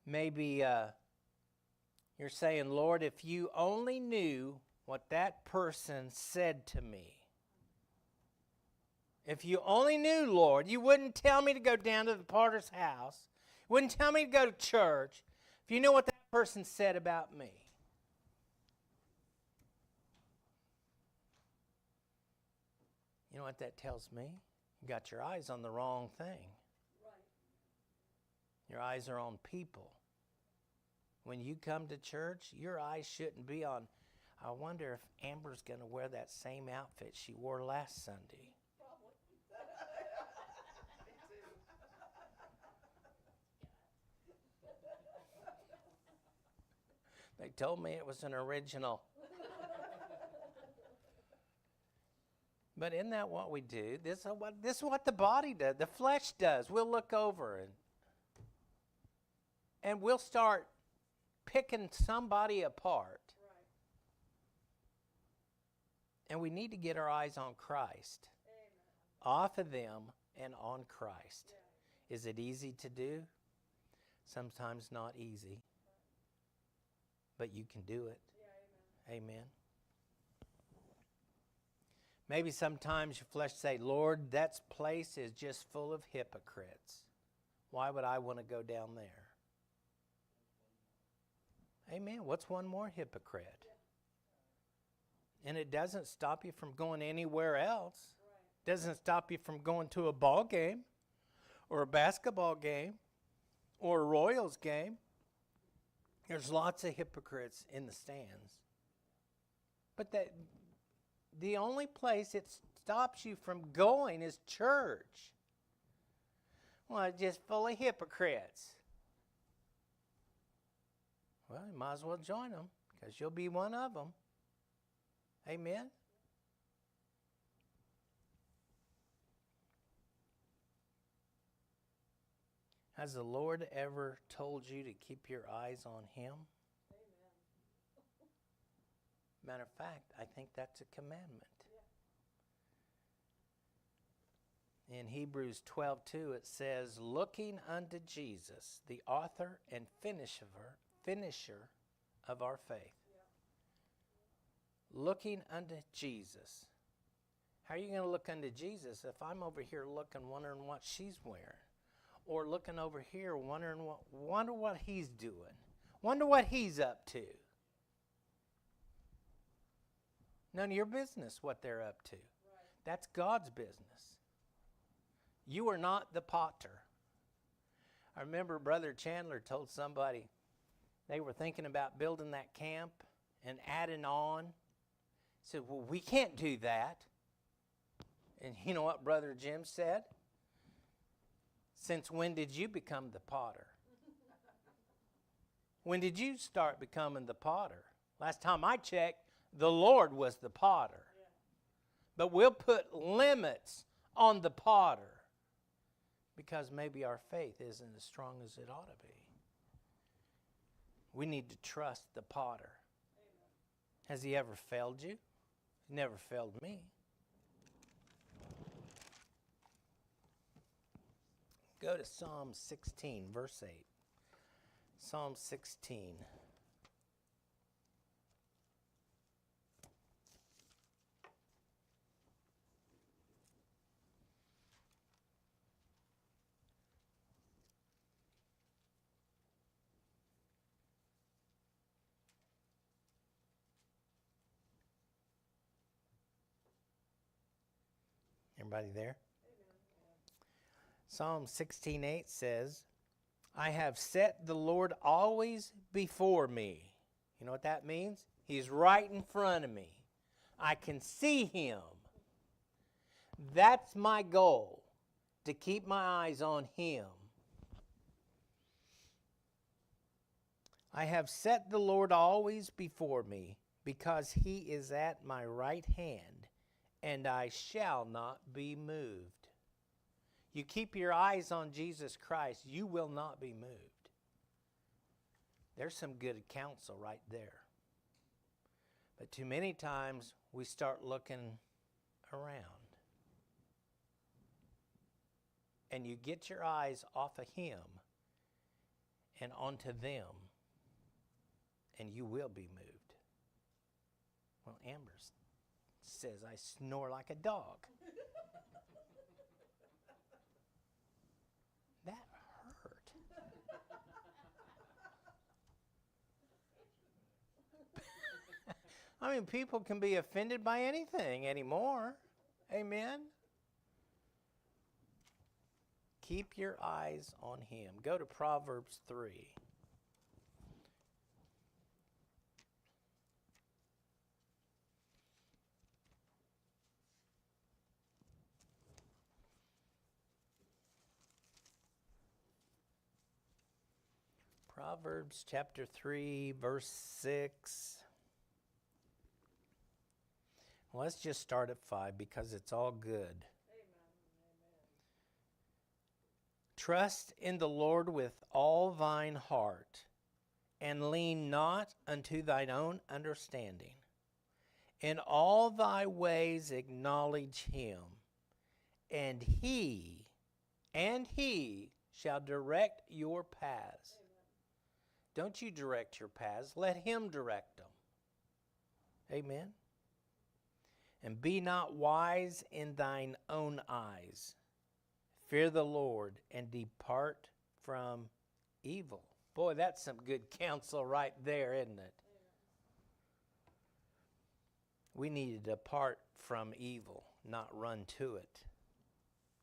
Maybe you're saying, Lord, if you only knew what that person said to me. If you only knew, Lord, you wouldn't tell me to go down to the potter's house. You wouldn't tell me to go to church. If you knew what that person said about me. You know what that tells me? You got your eyes on the wrong thing. Right. Your eyes are on people. When you come to church, your eyes shouldn't be on, I wonder if Amber's going to wear that same outfit she wore last Sunday. Probably. They told me it was an original. But isn't that what we do? This is what the body does. The flesh does. We'll look over and we'll start picking somebody apart. Right. And we need to get our eyes on Christ. Amen. Off of them and on Christ. Yeah. Is it easy to do? Sometimes not easy. But you can do it. Yeah, amen. Maybe sometimes your flesh say, Lord, that place is just full of hypocrites. Why would I want to go down there? Amen. What's one more hypocrite? And it doesn't stop you from going anywhere else. It doesn't stop you from going to a ball game or a basketball game or a Royals game. There's lots of hypocrites in the stands. But the only place it stops you from going is church. Well, it's just full of hypocrites. Well, you might as well join them because you'll be one of them. Amen? Has the Lord ever told you to keep your eyes on Him? Amen. Matter of fact, I think that's a commandment. Yeah. In Hebrews 12:2, it says, looking unto Jesus, the author and finisher of our faith. Yeah. Looking unto Jesus. How are you going to look unto Jesus if I'm over here wondering what she's wearing? Or looking over here wonder what he's doing. Wonder what he's up to. None of your business what they're up to. Right. That's God's business. You are not the potter. I remember Brother Chandler told somebody they were thinking about building that camp and adding on. He said, well, we can't do that. And you know what Brother Jim said? Since when did you become the potter? When did you start becoming the potter? Last time I checked, the Lord was the potter. Yeah. But we'll put limits on the potter because maybe our faith isn't as strong as it ought to be. We need to trust the potter. Amen. Has he ever failed you? He never failed me. Go to Psalm 16, verse 8. Psalm 16. Everybody there? Psalm 16:8 says, I have set the Lord always before me. You know what that means? He's right in front of me. I can see him. That's my goal, to keep my eyes on him. I have set the Lord always before me, because he is at my right hand, and I shall not be moved. You keep your eyes on Jesus Christ, you will not be moved. There's some good counsel right there. But too many times we start looking around. And you get your eyes off of him, and onto them, and you will be moved. Well, Amber says I snore like a dog. That hurt. I mean, people can be offended by anything anymore. Amen. Keep your eyes on him. Go to Proverbs 3. Proverbs chapter 3, verse 6. Well, let's just start at 5 because it's all good. Amen. Trust in the Lord with all thine heart, and lean not unto thine own understanding. In all thy ways acknowledge him, and he shall direct your paths. Don't you direct your paths. Let him direct them. Amen. And be not wise in thine own eyes. Fear the Lord and depart from evil. Boy, that's some good counsel right there, isn't it? We need to depart from evil, not run to it.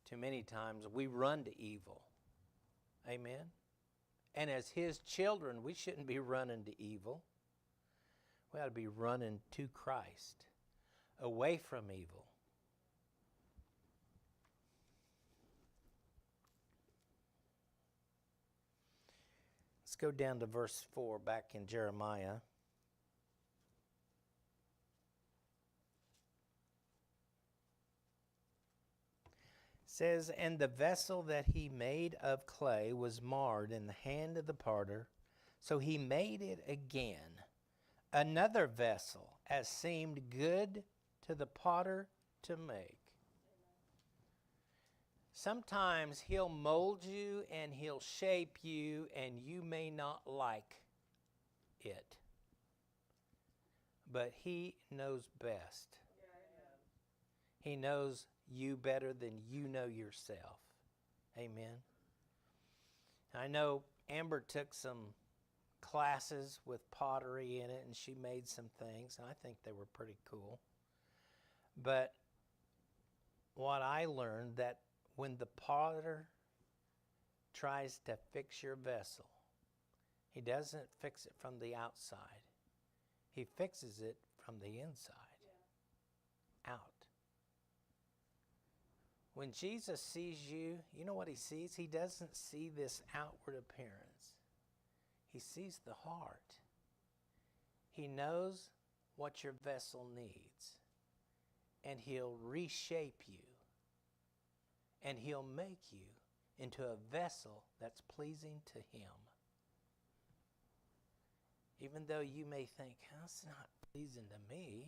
Too many times we run to evil. Amen. And as his children, we shouldn't be running to evil. We ought to be running to Christ, away from evil. Let's go down to verse 4 back in Jeremiah. It says, and the vessel that he made of clay was marred in the hand of the potter, so he made it again, another vessel, as seemed good to the potter to make. Sometimes he'll mold you and he'll shape you, and you may not like it. But he knows best. He knows you better than you know yourself. Amen. I know Amber took some classes with pottery in it, and she made some things, and I think they were pretty cool. But what I learned, that when the potter tries to fix your vessel, he doesn't fix it from the outside. He fixes it from the inside, out. When Jesus sees you, you know what he sees? He doesn't see this outward appearance. He sees the heart. He knows what your vessel needs. And he'll reshape you. And he'll make you into a vessel that's pleasing to him. Even though you may think, that's not pleasing to me,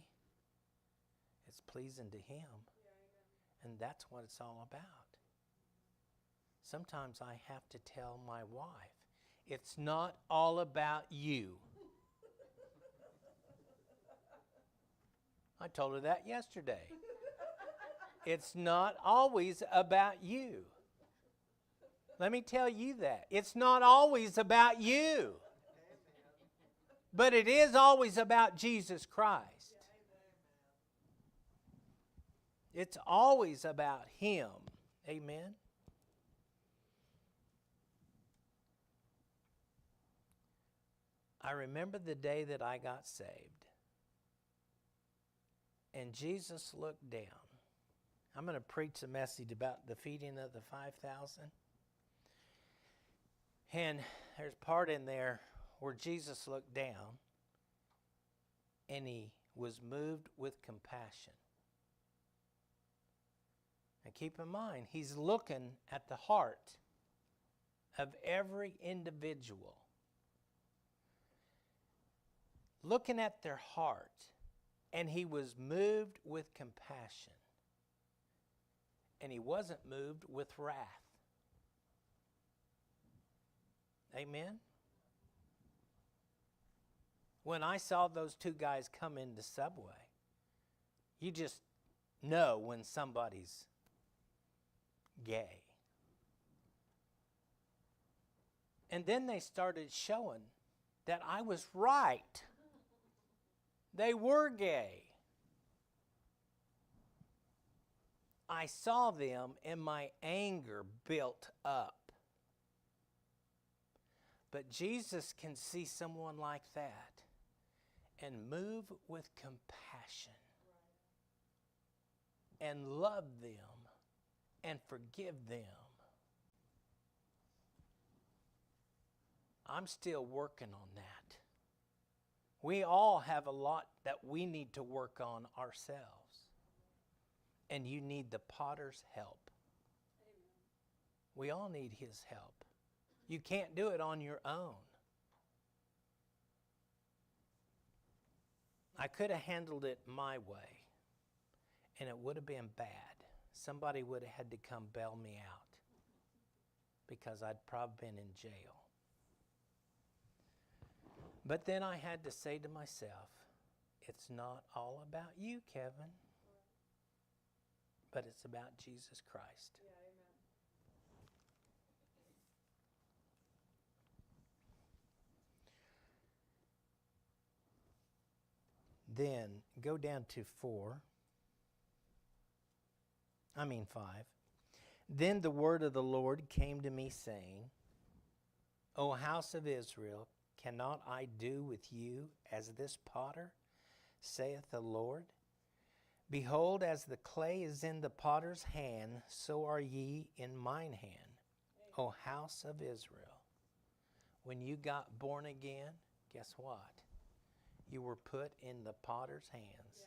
it's pleasing to him. And that's what it's all about. Sometimes I have to tell my wife, it's not all about you. I told her that yesterday. It's not always about you. Let me tell you that. It's not always about you. But it is always about Jesus Christ. It's always about him. Amen. I remember the day that I got saved. And Jesus looked down. I'm going to preach a message about the feeding of the 5,000. And there's part in there where Jesus looked down and he was moved with compassion. And keep in mind, he's looking at the heart of every individual. Looking at their heart. And he was moved with compassion. And he wasn't moved with wrath. Amen? When I saw those two guys come into Subway, you just know when somebody's gay. And then they started showing that I was right. They were gay. I saw them and my anger built up. But Jesus can see someone like that and move with compassion and love them and forgive them. I'm still working on that. We all have a lot that we need to work on ourselves. And you need the potter's help. We all need his help. You can't do it on your own. I could have handled it my way, and it would have been bad. Somebody would have had to come bail me out because I'd probably been in jail. But then I had to say to myself, it's not all about you, Kevin, but it's about Jesus Christ. Yeah, amen. Then go down to 5. Then the word of the Lord came to me, saying, O house of Israel, cannot I do with you as this potter, saith the Lord? Behold, as the clay is in the potter's hand, so are ye in mine hand, O house of Israel. When you got born again, guess what? You were put in the potter's hands.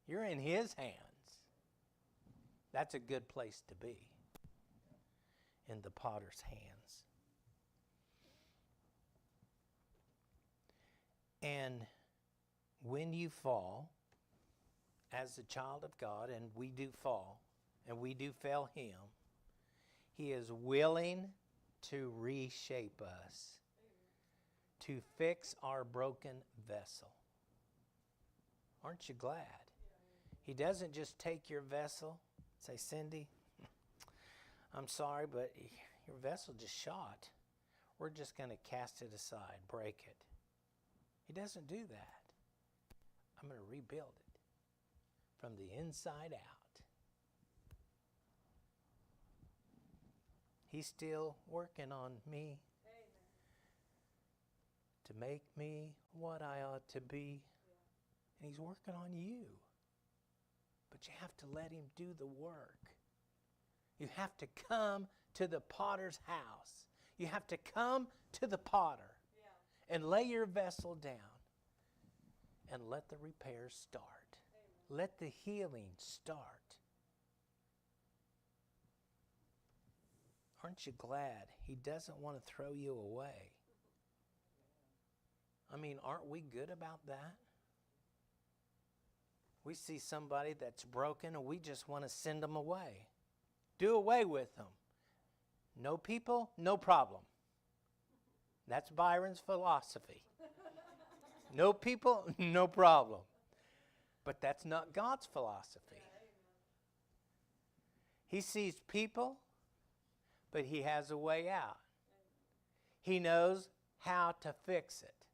You're in his hands. That's a good place to be, in the potter's hands. And when you fall, as a child of God, and we do fall, and we do fail him, he is willing to reshape us, to fix our broken vessel. Aren't you glad? He doesn't just take your vessel, say, Cindy, I'm sorry, but your vessel just shot. We're just going to cast it aside, break it. He doesn't do that. I'm going to rebuild it from the inside out. He's still working on me. Amen. To make me what I ought to be. And he's working on you. But you have to let him do the work. You have to come to the potter's house. You have to come to the potter and lay your vessel down and let the repairs start. Amen. Let the healing start. Aren't you glad he doesn't want to throw you away? I mean, aren't we good about that? We see somebody that's broken and we just want to send them away. Do away with them. No people, no problem. That's Byron's philosophy. No people, no problem. But that's not God's philosophy. He sees people, but he has a way out. He knows how to fix it.